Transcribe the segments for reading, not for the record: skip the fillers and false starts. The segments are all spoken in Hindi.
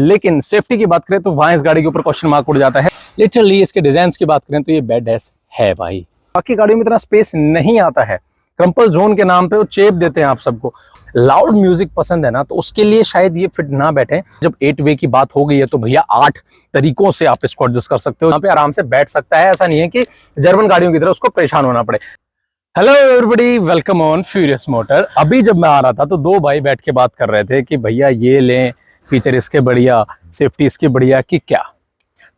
लेकिन सेफ्टी की बात करें तो वहां इस गाड़ी के ऊपर क्वेश्चन मार्क उड़ जाता है। लिटरली इसके डिजाइन की बात करें तो ये बेड एस है भाई। बाकी गाड़ियों में इतना स्पेस नहीं आता है। क्रम्पल जोन के नाम पे वो चेप देते हैं आप सबको। लाउड म्यूजिक पसंद है ना, तो उसके लिए शायद ये फिट ना बैठे। जब 8 वे की बात हो गई है तो भैया 8 तरीकों से आप इसको एडजस्ट कर सकते हो, यहाँ पे आराम से बैठ सकता है। ऐसा नहीं है कि जर्मन गाड़ियों की तरह उसको परेशान होना पड़े। Hello everybody, welcome on furious motor. अभी जब मैं आ रहा था तो दो भाई बैठ के बात कर रहे थे कि भैया ये लें, फीचर इसके बढ़िया, सेफ्टी इसकी बढ़िया कि क्या।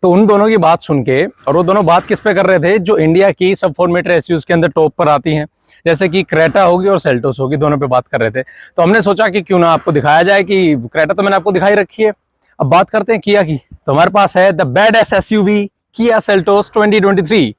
तो उन दोनों की बात सुन के, और वो दोनों बात किस पे कर रहे थे, जो इंडिया की सब 4 मीटर एसयूज के अंदर टॉप पर आती हैं, जैसे कि क्रेटा होगी और सेल्टोस होगी, दोनों पे बात कर रहे थे। तो हमने सोचा कि क्यों ना आपको दिखाया जाए कि क्रेटा तो मैंने आपको दिखाई रखी है, अब बात करते हैं किया की। तो हमारे पास है the bed S SUV Kia Seltos 2023।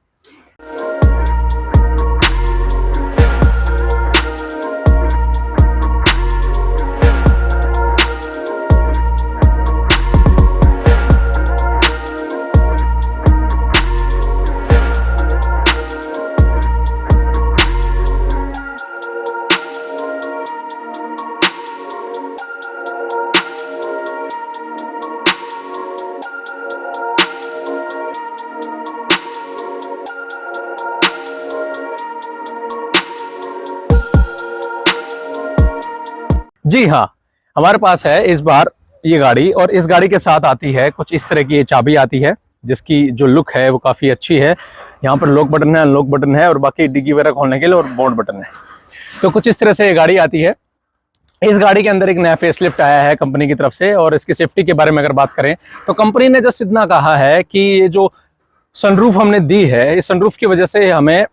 जी हाँ, हमारे पास है इस बार ये गाड़ी, और इस गाड़ी के साथ आती है कुछ इस तरह की ये चाबी आती है, जिसकी जो लुक है वो काफ़ी अच्छी है। यहाँ पर लॉक बटन है, अनलॉक बटन है, और बाकी डिग्गी वगैरह खोलने के लिए और बोर्ड बटन है। तो कुछ इस तरह से ये गाड़ी आती है। इस गाड़ी के अंदर एक नया फेसलिफ्ट आया है कंपनी की तरफ से, और इसकी सेफ्टी के बारे में अगर बात करें तो कंपनी ने जस्ट इतना कहा है कि ये जो सनरूफ हमने दी है, इस सनरूफ की वजह से हमें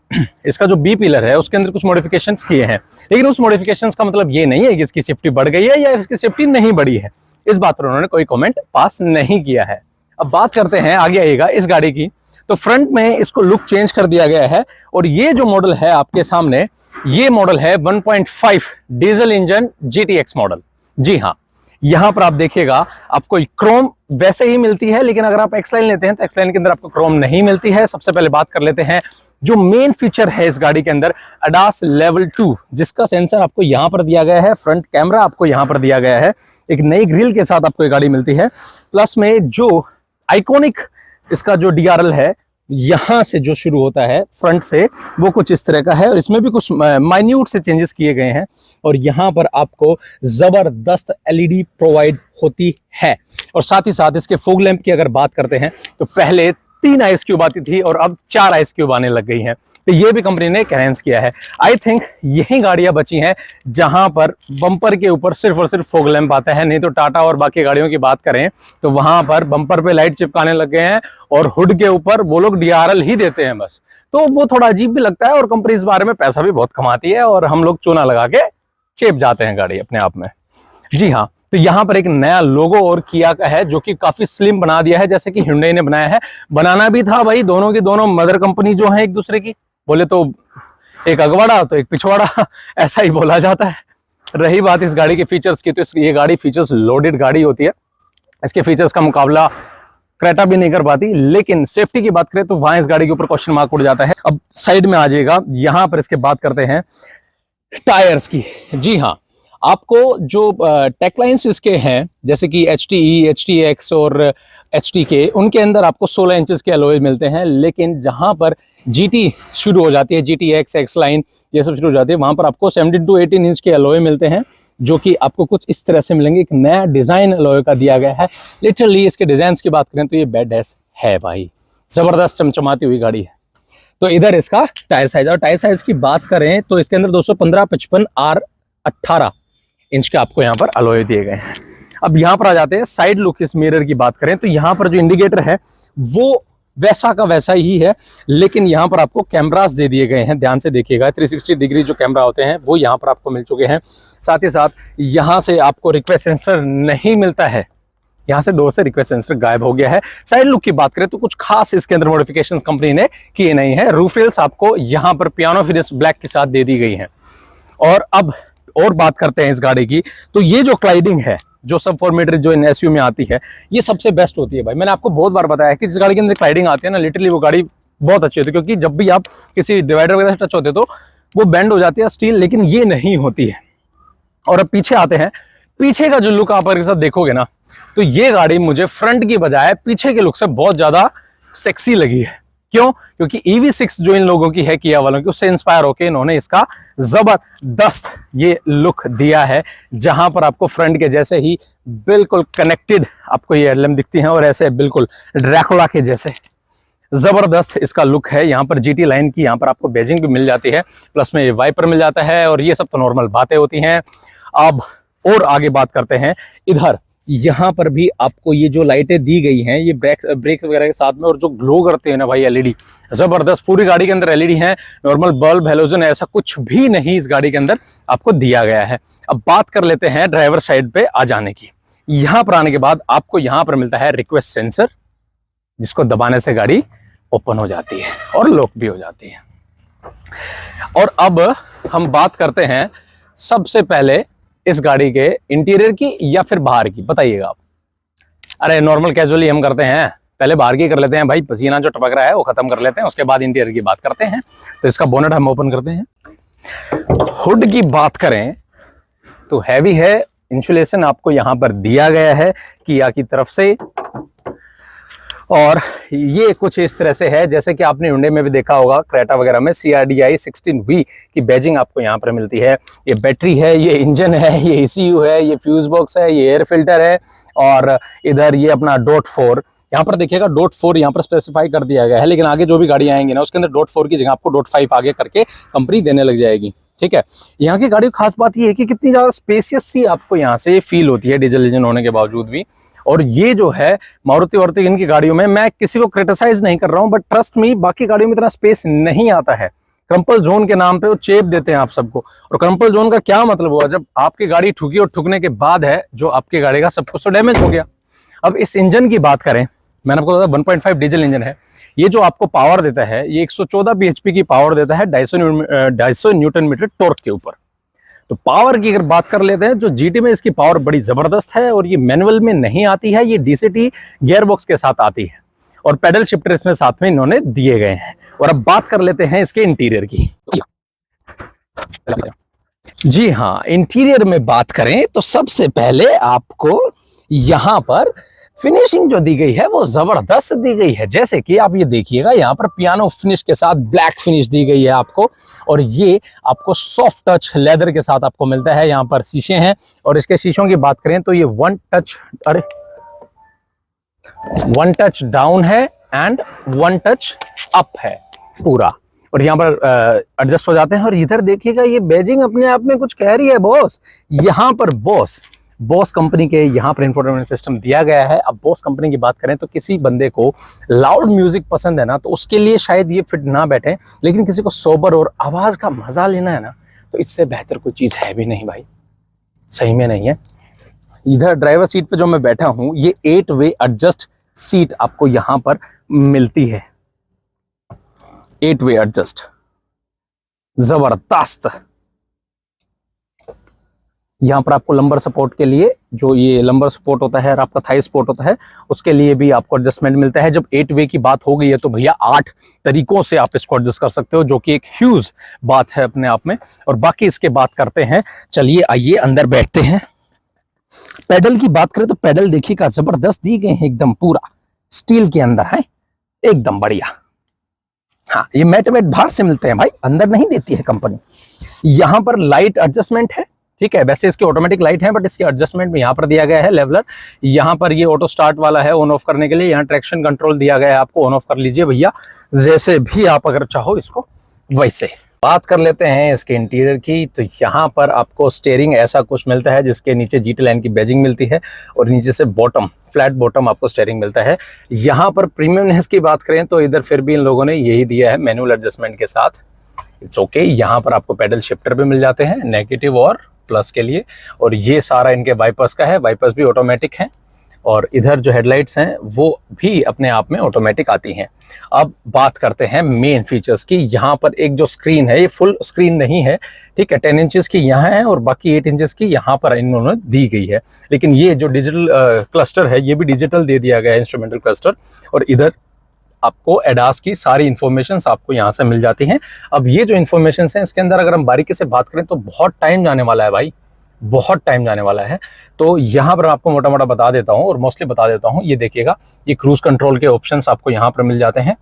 इसका जो बी पिलर है उसके अंदर कुछ मॉडिफिकेशंस किए हैं, लेकिन उस मॉडिफिकेशंस का मतलब ये नहीं है कि इसकी सेफ्टी बढ़ गई है या इसकी सेफ्टी नहीं बढ़ी है। इस बात पर उन्होंने कोई कमेंट पास नहीं किया है। अब बात करते हैं, आगे आइएगा इस गाड़ी की। तो फ्रंट में इसको लुक चेंज कर दिया गया है, और ये जो मॉडल है आपके सामने, ये मॉडल है 1.5 डीजल इंजन GTX मॉडल। जी हाँ, यहां पर आप देखिएगा आपको क्रोम वैसे ही मिलती है, लेकिन अगर आप एक्स लाइन लेते हैं तो एक्स लाइन के अंदर आपको क्रोम नहीं मिलती है। सबसे पहले बात कर लेते हैं जो मेन फीचर है इस गाड़ी के अंदर, ADAS लेवल 2, जिसका सेंसर आपको यहां पर दिया गया है, फ्रंट कैमरा आपको यहां पर दिया गया है, एक नई ग्रिल के साथ आपको ये गाड़ी मिलती है। प्लस में जो आइकॉनिक इसका जो DRL है, यहां से जो शुरू होता है फ्रंट से, वो कुछ इस तरह का है, और इसमें भी कुछ माइन्यूट से चेंजेस किए गए हैं। और यहां पर आपको जबरदस्त LED प्रोवाइड होती है, और साथ ही साथ इसके फॉग लैंप की अगर बात करते हैं तो पहले 3 आइस क्यूब आती थी और अब 4 आइस क्यूब आने लग गई हैं। तो ये भी कंपनी ने एनहांस किया है। आई थिंक यही गाड़ियां बची हैं जहां पर बम्पर के ऊपर सिर्फ और सिर्फ फॉग लैंप आता है, नहीं तो टाटा और बाकी गाड़ियों की बात करें तो वहां पर बम्पर पे लाइट चिपकाने लग गए हैं, और हुड के ऊपर वो लोग DRL ही देते हैं बस। तो वो थोड़ा अजीब भी लगता है, और कंपनी इस बारे में पैसा भी बहुत कमाती है, और हम लोग चूना लगा के चेप जाते हैं गाड़ी अपने आप में। जी हाँ, तो यहाँ पर एक नया लोगो और किया का है, जो कि काफी स्लिम बना दिया है, जैसे कि Hyundai ने बनाया है। बनाना भी था भाई, दोनों की दोनों मदर कंपनी जो है एक दूसरे की, बोले तो एक अगवाड़ा तो एक पिछवाड़ा, ऐसा ही बोला जाता है। रही बात इस गाड़ी के फीचर्स की, तो ये गाड़ी फीचर्स लोडेड गाड़ी होती है। इसके फीचर्स का मुकाबला क्रेटा भी नहीं कर पाती, लेकिन सेफ्टी की बात करें तो वहां इस गाड़ी के ऊपर क्वेश्चन मार्क उड़ जाता है। अब साइड में आ जाएगा, यहाँ पर इसके बात करते हैं टायर्स की। जी हाँ, आपको जो टेकलाइंस इसके हैं, जैसे कि HTE, HTX और HTK, उनके अंदर आपको 16 इंचेस के अलॉय मिलते हैं, लेकिन जहां पर GT शुरू हो जाती है, GTX, X लाइन ये सब शुरू हो जाती है, वहां पर आपको 17 to 18 इंच के अलॉय मिलते हैं, जो कि आपको कुछ इस तरह से मिलेंगे। एक नया डिजाइन अलॉय का दिया गया है। लिटरली इसके डिजाइन की बात करें तो ये बेड एस है भाई, जबरदस्त चमचमाती हुई गाड़ी है। तो इधर इसका टायर साइज, और टायर साइज की बात करें तो इसके अंदर 215, 55 R 18 इंच के आपको यहाँ पर अलॉय दिए गए हैं। अब यहाँ पर आ जाते हैं साइड लुक। इस मिरर की बात करें तो यहाँ पर जो इंडिकेटर है वो वैसा का वैसा ही है, लेकिन यहाँ पर आपको कैमरास दे दिए गए हैं। ध्यान से देखिएगा, 360 डिग्री जो कैमरा होते हैं वो यहाँ पर आपको मिल चुके हैं। साथ ही साथ यहाँ से आपको रिक्वेस्ट सेंसर नहीं मिलता है, यहाँ से डोर से रिक्वेस्ट सेंसर गायब हो गया है। साइड लुक की बात करें तो कुछ खास इसके अंदर मॉडिफिकेशंस कंपनी ने किए नहीं है। रूफ रेल्स आपको यहाँ पर पियानो फिनिश ब्लैक के साथ दे दी गई है। और अब और बात करते हैं इस गाड़ी की, तो ये जो क्लाइडिंग है, जो सब 4 मीटर जो एसयू में आती है, ये सबसे बेस्ट होती है भाई। मैंने आपको बहुत बार बताया कि जिस गाड़ी के अंदर क्लाइडिंग आती है ना, लिटरली वो गाड़ी बहुत अच्छी होती है, क्योंकि जब भी आप किसी डिवाइडर वगैरह से टच होते तो वो बेंड हो जाती है स्टील, लेकिन ये नहीं होती है। और अब पीछे आते हैं, पीछे का जो लुक आप अगर साथ देखोगे ना, तो ये गाड़ी मुझे फ्रंट की बजाय पीछे के लुक से बहुत ज्यादा सेक्सी लगी है। क्यों? क्योंकि EV6 जो इन लोगों की है, किया वालों की, उससे इंस्पायर होकर इन्होंने इसका जबरदस्त ये लुक दिया है, जहां पर आपको फ्रंट के जैसे ही बिल्कुल कनेक्टेड आपको ये हेडलैम्प दिखती हैं और ऐसे बिल्कुल ड्रैकुला के जैसे जबरदस्त इसका लुक है। यहाँ पर GT लाइन की यहाँ पर आपको बेजिंग भी मिल जाती है, प्लस में ये वाइपर मिल जाता है, और ये सब तो नॉर्मल बातें होती हैं। अब और आगे बात करते हैं, इधर यहाँ पर भी आपको ये जो लाइटें दी गई हैं, ये ब्रेक वगैरह के साथ में, और जो ग्लो करते हैं ना भाई LED, जबरदस्त। पूरी गाड़ी के अंदर LED है, नॉर्मल बल्ब हेलोजन ऐसा कुछ भी नहीं इस गाड़ी के अंदर आपको दिया गया है। अब बात कर लेते हैं ड्राइवर साइड पे आ जाने की। यहाँ पर आने के बाद आपको यहाँ पर मिलता है रिक्वेस्ट सेंसर, जिसको दबाने से गाड़ी ओपन हो जाती है और लॉक भी हो जाती है। और अब हम बात करते हैं सबसे पहले इस गाड़ी के इंटीरियर की या फिर बाहर की, बताइएगा आप। अरे नॉर्मल कैजुअली हम करते हैं, पहले बाहर की कर लेते हैं भाई, पसीना जो टपक रहा है वो खत्म कर लेते हैं, उसके बाद इंटीरियर की बात करते हैं। तो इसका बोनट हम ओपन करते हैं। हुड की बात करें तो हैवी है, इंसुलेशन आपको यहाँ पर दिया गया है किया की तरफ से, और ये कुछ इस तरह से है जैसे कि आपने हुंडई में भी देखा होगा, क्रेटा वगैरह में CRDI 16V की बैजिंग आपको यहाँ पर मिलती है। ये बैटरी है, ये इंजन है, ये ECU है, ये फ्यूज बॉक्स है, ये एयर फिल्टर है, और इधर ये अपना .4 यहाँ पर देखिएगा, .4 यहाँ पर स्पेसिफाई कर दिया गया है, लेकिन आगे जो भी गाड़ी आएंगी ना उसके अंदर .4 की जगह आपको .5 आगे करके कंपनी देने लग जाएगी। ठीक है, यहाँ की गाड़ी की खास बात ये है कि कितनी ज्यादा स्पेसियस सी आपको यहाँ से फील होती है डीजल इंजन होने के बावजूद भी। और ये जो है मारुति वारुति इनकी गाड़ियों में, मैं किसी को क्रिटिसाइज नहीं कर रहा हूँ, बट ट्रस्ट मी बाकी गाड़ियों में इतना स्पेस नहीं आता है। क्रम्पल जोन के नाम पे वो चेप देते हैं आप सबको, और क्रम्पल जोन का क्या मतलब हुआ, जब आपकी गाड़ी ठुकी और ठुकने के बाद है जो आपकी गाड़ी का सब कुछ तो डैमेज हो गया। अब इस इंजन की बात करें, मैंने आपको बताया 1.5 डीजल इंजन है, ये जो आपको पावर देता है ये 114 bhp की पावर देता है 250 न्यूटन मीटर टॉर्क के ऊपर। तो पावर की अगर बात कर लेते हैं, जो GT में इसकी पावर बड़ी जबरदस्त है, और ये मैनुअल में नहीं आती है, ये DCT गियर बॉक्स के साथ आती है, और पेडल शिफ्टर इसमें साथ में इन्होंने दिए गए हैं। और अब बात कर लेते हैं इसके इंटीरियर की। जी हाँ, इंटीरियर में बात करें तो सबसे पहले आपको यहाँ पर फिनिशिंग जो दी गई है वो जबरदस्त दी गई है। जैसे कि आप ये देखिएगा, यहाँ पर पियानो फिनिश के साथ ब्लैक फिनिश दी गई है आपको, और ये आपको सॉफ्ट टच लेदर के साथ आपको मिलता है। यहाँ पर शीशे हैं, और इसके शीशों की बात करें तो ये वन टच डाउन है एंड वन टच अप है पूरा, और यहाँ पर एडजस्ट हो जाते हैं। और इधर देखिएगा, ये बैजिंग अपने आप में कुछ कह रही है बॉस। यहाँ पर बॉस कंपनी के यहाँ पर इंफोटेनमेंट सिस्टम दिया गया है। अब बॉस कंपनी की बात करें तो किसी बंदे को लाउड म्यूजिक पसंद है ना, तो उसके लिए शायद ये फिट ना बैठे, लेकिन किसी को सोबर और आवाज का मजा लेना है ना, तो इससे बेहतर कोई चीज है भी नहीं भाई, सही में नहीं है। इधर ड्राइवर सीट पे जो मैं बैठा हूं, ये 8 वे एडजस्ट सीट आपको यहाँ पर मिलती है, 8 वे एडजस्ट, जबरदस्त। यहाँ पर आपको लंबर सपोर्ट के लिए, जो ये लंबर सपोर्ट होता है और आपका थाई सपोर्ट होता है, उसके लिए भी आपको एडजस्टमेंट मिलता है। जब 8 वे की बात हो गई है तो भैया 8 तरीकों से आप इसको एडजस्ट कर सकते हो, जो कि एक ह्यूज बात है अपने आप में। और बाकी इसके बात करते हैं, चलिए आइए अंदर बैठते हैं। पेडल की बात करें तो पेडल देखिएगा, जबरदस्त दी गए हैं, एकदम पूरा स्टील के अंदर है, एकदम बढ़िया। हाँ, ये मैट बाहर से मिलते हैं भाई, अंदर नहीं देती है कंपनी। यहाँ पर लाइट एडजस्टमेंट है, ठीक है। वैसे इसकी ऑटोमेटिक लाइट है, बट इसकी एडजस्टमेंट भी यहाँ पर दिया गया है लेवलर। यहाँ पर ये ऑटो स्टार्ट वाला है ऑन ऑफ करने के लिए, यहाँ ट्रैक्शन कंट्रोल दिया गया है, आपको ऑन ऑफ कर लीजिए भैया, जैसे भी आप अगर चाहो इसको वैसे। बात कर लेते हैं इसके इंटीरियर की, तो यहाँ पर आपको स्टीयरिंग ऐसा कुछ मिलता है जिसके नीचे GT लाइन की बैजिंग मिलती है, और नीचे से बॉटम, फ्लैट बॉटम आपको स्टीयरिंग मिलता है। यहाँ पर प्रीमियमनेस की बात करें तो इधर फिर भी इन लोगों ने यही दिया है मैनुअल एडजस्टमेंट के साथ, इट्स ओके। यहाँ पर आपको पेडल शिफ्टर भी मिल जाते हैं, नेगेटिव और प्लस के लिए, और ये सारा इनके वाइपर्स का है, वाइपर्स भी ऑटोमेटिक हैं। और इधर जो हेडलाइट्स हैं वो भी अपने आप में ऑटोमेटिक आती हैं। अब बात करते हैं मेन फीचर्स की। यहाँ पर एक जो स्क्रीन है, ये फुल स्क्रीन नहीं है, ठीक है, 10 इंचेस की यहाँ है, और बाकी 8 इंचेस की यहाँ पर इन्होंने दी गई है। लेकिन ये जो डिजिटल क्लस्टर है, ये भी डिजिटल दे दिया गया है, इंस्ट्रूमेंटल क्लस्टर। और इधर आपको एडास की सारी इन्फॉर्मेशन आपको यहाँ से मिल जाती हैं। अब ये जो इन्फॉर्मेशन है, इसके अंदर अगर हम बारीकी से बात करें तो बहुत टाइम जाने वाला है भाई, बहुत टाइम जाने वाला है। तो यहाँ पर आपको मोटा मोटा बता देता हूँ और मोस्टली बता देता हूँ। ये देखिएगा, ये क्रूज कंट्रोल के ऑप्शंस आपको यहाँ पर मिल जाते हैं।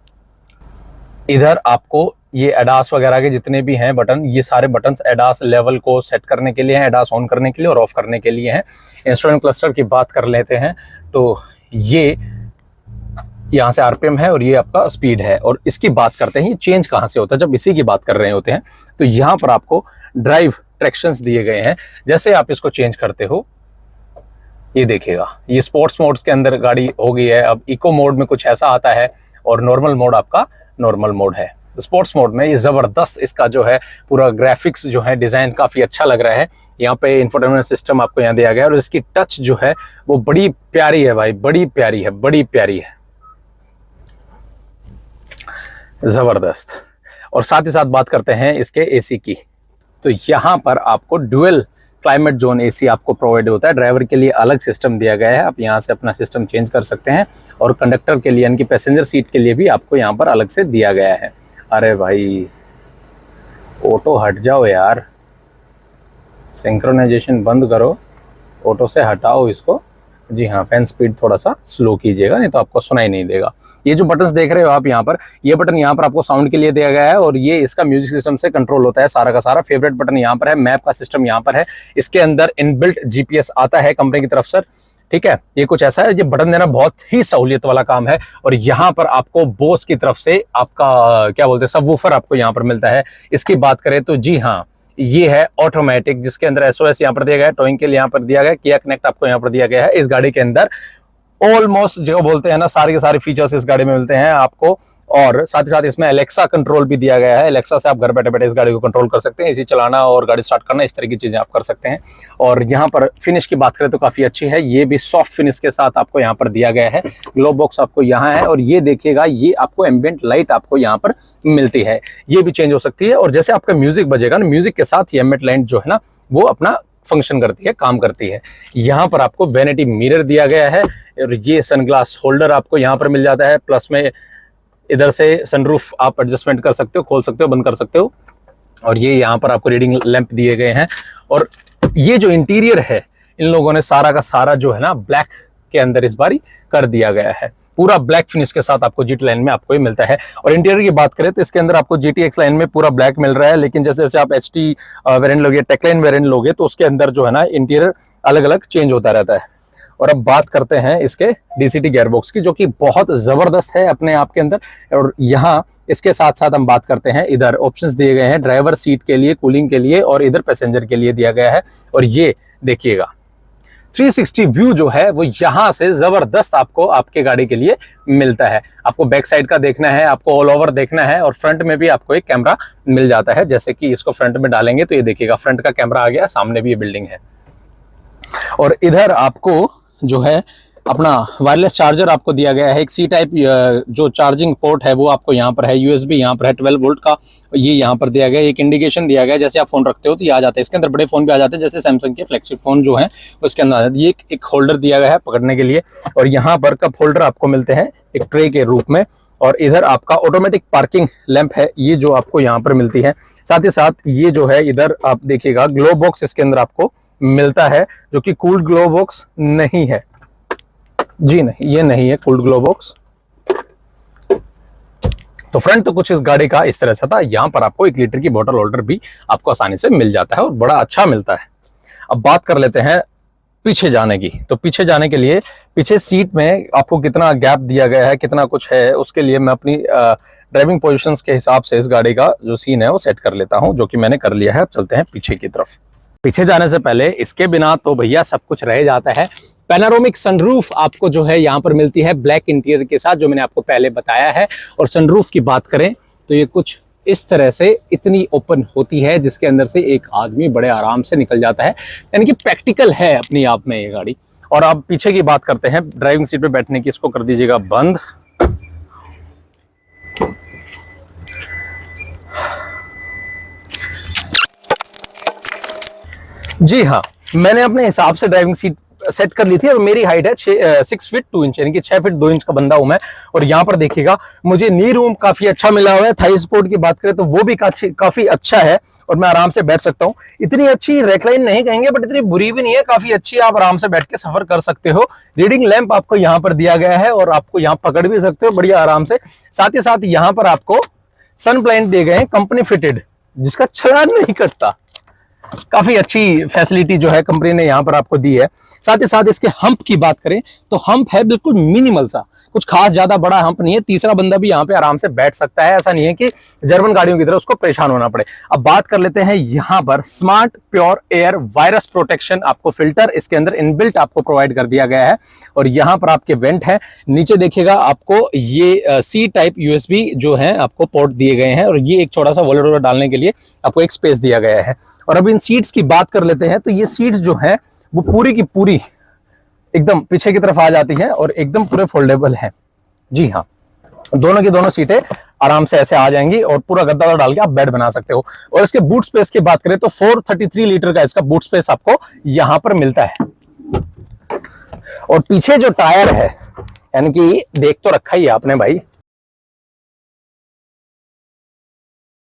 इधर आपको ये एडास वगैरह के जितने भी हैं बटन, ये सारे बटन्स एडास लेवल को सेट करने के लिए हैं, एडास ऑन करने के लिए और ऑफ करने के लिए हैं। इंस्ट्रूमेंट क्लस्टर की बात कर लेते हैं तो ये यहाँ से आरपीएम है और ये आपका स्पीड है। और इसकी बात करते हैं ये चेंज कहाँ से होता है, जब इसी की बात कर रहे होते हैं तो यहाँ पर आपको ड्राइव ट्रैक्शंस दिए गए हैं। जैसे आप इसको चेंज करते हो, ये देखिएगा, ये स्पोर्ट्स मोड्स के अंदर गाड़ी हो गई है। अब इको मोड में कुछ ऐसा आता है और नॉर्मल मोड आपका नॉर्मल मोड है। स्पोर्ट्स मोड में ये ज़बरदस्त इसका जो है पूरा ग्राफिक्स जो है डिज़ाइन काफ़ी अच्छा लग रहा है। यहाँ पे इंफोटेनमेंट सिस्टम आपको यहाँ दिया गया है और इसकी टच जो है वो बड़ी प्यारी है भाई, बड़ी प्यारी है, बड़ी प्यारी है, ज़बरदस्त। और साथ ही साथ बात करते हैं इसके एसी की, तो यहाँ पर आपको ड्यूअल क्लाइमेट जोन एसी आपको प्रोवाइड होता है। ड्राइवर के लिए अलग सिस्टम दिया गया है, आप यहाँ से अपना सिस्टम चेंज कर सकते हैं। और कंडक्टर के लिए यानी कि पैसेंजर सीट के लिए भी आपको यहाँ पर अलग से दिया गया है। अरे भाई ऑटो हट जाओ यार, सिंक्रोनाइजेशन बंद करो, ऑटो से हटाओ इसको। जी हाँ, फैन स्पीड थोड़ा सा स्लो कीजिएगा, नहीं तो आपको सुनाई नहीं देगा। ये जो बटन्स देख रहे हो आप यहाँ पर, ये बटन यहाँ पर आपको साउंड के लिए दिया गया है और ये इसका म्यूजिक सिस्टम से कंट्रोल होता है सारा का सारा। फेवरेट बटन यहाँ पर है, मैप का सिस्टम यहाँ पर है। इसके अंदर इनबिल्ट जीपीएस आता है कंपनी की तरफ से, ठीक है। ये कुछ ऐसा है, ये बटन देना बहुत ही सहूलियत वाला काम है। और यहाँ पर आपको बोस की तरफ से आपका क्या बोलते हैं सबवूफर आपको यहाँ पर मिलता है। इसकी बात करें तो जी हाँ, ये है ऑटोमेटिक, जिसके अंदर एसओएस यहाँ पर दिया गया है, टोइंग के लिए यहाँ पर दिया गया है, किया कनेक्ट आपको यहाँ पर दिया गया है। इस गाड़ी के अंदर ऑलमोस्ट जो बोलते हैं ना सारे के सारे फीचर्स इस गाड़ी में मिलते हैं आपको। और साथ ही साथ इसमें एलेक्सा कंट्रोल भी दिया गया है। एलेक्सा से आप घर बैठे बैठे इस गाड़ी को कंट्रोल कर सकते हैं, इसी चलाना और गाड़ी स्टार्ट करना, इस तरह की चीजें आप कर सकते हैं। और यहाँ पर फिनिश की बात करें तो काफी अच्छी है, ये भी सॉफ्ट फिनिश के साथ आपको यहाँ पर दिया गया है। ग्लो बॉक्स आपको यहाँ है और ये देखिएगा, ये आपको एम्बिएंट लाइट आपको यहाँ पर मिलती है, ये भी चेंज हो सकती है। और जैसे आपका म्यूजिक बजेगा ना, म्यूजिक के साथ ये एम्बिएंट लाइट जो है ना वो अपना फंक्शन करती है, काम करती है। यहाँ पर आपको वैनिटी मिरर दिया गया है और ये सनग्लास होल्डर आपको यहाँ पर मिल जाता है। प्लस में इधर से सनरूफ आप एडजस्टमेंट कर सकते हो, खोल सकते हो, बंद कर सकते हो। और ये यहाँ पर आपको रीडिंग लैंप दिए गए हैं। और ये जो इंटीरियर है, इन लोगों ने सारा का सारा जो है ना ब्लैक के अंदर इस बारी कर दिया गया है। पूरा ब्लैक फिनिश के साथ आपको जीटी लाइन में आपको ये मिलता है। और इंटीरियर की बात करें तो इसके अंदर आपको GTX लाइन में पूरा ब्लैक मिल रहा है, लेकिन जैसे जैसे आप HT वेरिएंट लोगे, टेकलाइन वेरिएंट लोगे तो उसके अंदर जो है ना इंटीरियर अलग अलग चेंज होता रहता है। और अब बात करते हैं इसके DCT गियरबॉक्स की, जो कि बहुत ज़बरदस्त है अपने आप के अंदर। और यहाँ इसके साथ साथ हम बात करते हैं, इधर ऑप्शंस दिए गए हैं ड्राइवर सीट के लिए, कूलिंग के लिए, और इधर पैसेंजर के लिए दिया गया है। और ये देखिएगा 360 व्यू जो है वो यहाँ से ज़बरदस्त आपको आपके गाड़ी के लिए मिलता है। आपको बैक साइड का देखना है, आपको ऑल ओवर देखना है, और फ्रंट में भी आपको एक कैमरा मिल जाता है। जैसे कि इसको फ्रंट में डालेंगे तो ये देखिएगा फ्रंट का कैमरा आ गया, सामने भी ये बिल्डिंग है। और इधर आपको जो है अपना वायरलेस चार्जर आपको दिया गया है। एक C टाइप जो चार्जिंग पोर्ट है वो आपको यहाँ पर है, USB यहाँ पर है 12 वोल्ट का, ये यहाँ पर दिया गया है। एक इंडिकेशन दिया गया है, जैसे आप फोन रखते हो तो ये आ जाता है। इसके अंदर बड़े फोन भी आ जाते हैं, जैसे सैमसंग के फ्लैगशिप फोन जो है उसके अंदर आ जाते हैं। ये एक होल्डर दिया गया है पकड़ने के लिए, और यहाँ पर कप होल्डर आपको मिलते हैं एक ट्रे के रूप में। और इधर आपका ऑटोमेटिक पार्किंग लैंप है, ये जो आपको यहाँ पर मिलती है। साथ ही साथ ये जो है इधर आप देखिएगा ग्लो बॉक्स इसके अंदर आपको मिलता है, जो कि कूल्ड ग्लो बॉक्स नहीं है। जी नहीं, ये नहीं है कूल्ड ग्लो बॉक्स। तो फ्रंट तो कुछ इस गाड़ी का इस तरह से था। यहाँ पर आपको 1 लीटर की बोतल होल्डर भी आपको आसानी से मिल जाता है और बड़ा अच्छा मिलता है। अब बात कर लेते हैं पीछे जाने की। तो पीछे जाने के लिए पीछे सीट में आपको कितना गैप दिया गया है, कितना कुछ है, उसके लिए मैं अपनी ड्राइविंग पोजीशंस के हिसाब से इस गाड़ी का जो सीन है वो सेट कर लेता हूं, जो कि मैंने कर लिया है। अब चलते हैं पीछे की तरफ। पीछे जाने से पहले इसके बिना तो भैया सब कुछ रह जाता है। पैनोरामिक सनरूफ आपको जो है यहाँ पर मिलती है ब्लैक इंटीरियर के साथ, जो मैंने आपको पहले बताया है। और सनरूफ की बात करें तो ये कुछ इस तरह से इतनी ओपन होती है, जिसके अंदर से एक आदमी बड़े आराम से निकल जाता है, यानी कि प्रैक्टिकल है अपनी आप में ये गाड़ी। और अब पीछे की बात करते हैं, ड्राइविंग सीट पे बैठने की, इसको कर दीजिएगा बंद। जी हाँ, मैंने अपने हिसाब से ड्राइविंग सीट सेट कर ली थी और मेरी हाइट है 6 फीट 2 इंच, यानी कि 6 फीट 2 इंच का बंदा हूं मैं। और यहाँ पर देखिएगा मुझे नी रूम काफी अच्छा मिला हुआ है। थाई सपोर्ट की बात करें तो वो भी काफी अच्छा है और मैं आराम से बैठ सकता हूँ। इतनी अच्छी रेकलाइन नहीं कहेंगे बट इतनी बुरी भी नहीं है, काफी अच्छी, आप आराम से बैठ के सफर कर सकते हो। रीडिंग लैंप आपको यहाँ पर दिया गया है और आपको यहाँ पकड़ भी सकते हो बढ़िया आराम से। साथ ही साथ यहाँ पर आपको सन ब्लाइंड दिए गए हैं कंपनी फिटेड, जिसका चालान नहीं कटता। काफी अच्छी फैसिलिटी जो है कंपनी ने यहाँ पर आपको दी है। साथ ही साथ इसके हम्प की बात करें तो हम्प है बिल्कुल मिनिमल सा, कुछ खास ज्यादा बड़ा हम्प नहीं है। तीसरा बंदा भी यहाँ पे आराम से बैठ सकता है, ऐसा नहीं है कि जर्मन गाड़ियों की तरह उसको परेशान होना पड़े। अब बात कर लेते हैं यहाँ पर smart pure air virus protection, आपको फिल्टर इसके अंदर इनबिल्ट आपको प्रोवाइड कर दिया गया है। और यहाँ पर आपके वेंट है, नीचे देखिएगा आपको ये सी टाइप यूएसबी जो है आपको पोर्ट दिए गए हैं और ये एक छोटा सा वॉलेट डालने के लिए आपको एक स्पेस दिया गया है। और अब इन सीट्स की बात कर लेते हैं तो ये सीट्स जो है वो पूरी की पूरी एकदम पीछे की तरफ आ जाती है और एकदम पूरे फोल्डेबल है। जी हाँ, दोनों की दोनों सीटें आराम से ऐसे आ जाएंगी और पूरा गद्दा डाल के आप बेड बना सकते हो। और इसके बूट स्पेस की बात करें तो 433 लीटर का इसका बूट स्पेस आपको यहां पर मिलता है। और पीछे जो टायर है, यानी कि देख तो रखा ही है आपने भाई,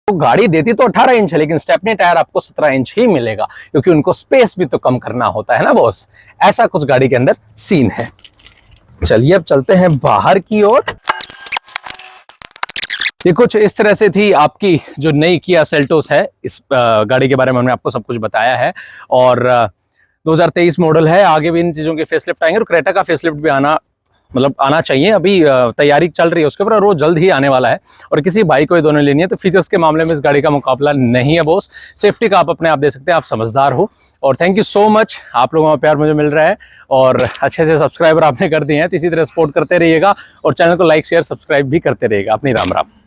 तो गाड़ी देती तो 18 इंच है लेकिन स्टेपनी टायर आपको 17 इंच ही मिलेगा, क्योंकि उनको स्पेस भी तो कम करना होता है ना बॉस। ऐसा कुछ गाड़ी के अंदर सीन है। चलिए अब चलते हैं बाहर की ओर। ये कुछ इस तरह से थी आपकी जो नई किया सेल्टोस है। इस गाड़ी के बारे में हमने आपको सब कुछ बताया है और 2023 मॉडल है। आगे भी इन चीजों के फेसलिफ्ट आएंगे और क्रेटा का फेसलिफ्ट भी आना चाहिए। अभी तैयारी चल रही है उसके ऊपर और वो जल्द ही आने वाला है। और किसी भाई को ये दोनों लेनी है तो फीचर्स के मामले में इस गाड़ी का मुकाबला नहीं है बॉस। सेफ्टी का आप अपने आप दे सकते हैं, आप समझदार हो। और थैंक यू सो मच, आप लोगों का प्यार मुझे मिल रहा है और अच्छे से सब्सक्राइबर आपने कर दिए हैं, तो इसी तरह सपोर्ट करते रहिएगा और चैनल को लाइक शेयर सब्सक्राइब भी करते रहिएगा। अपनी राम राम।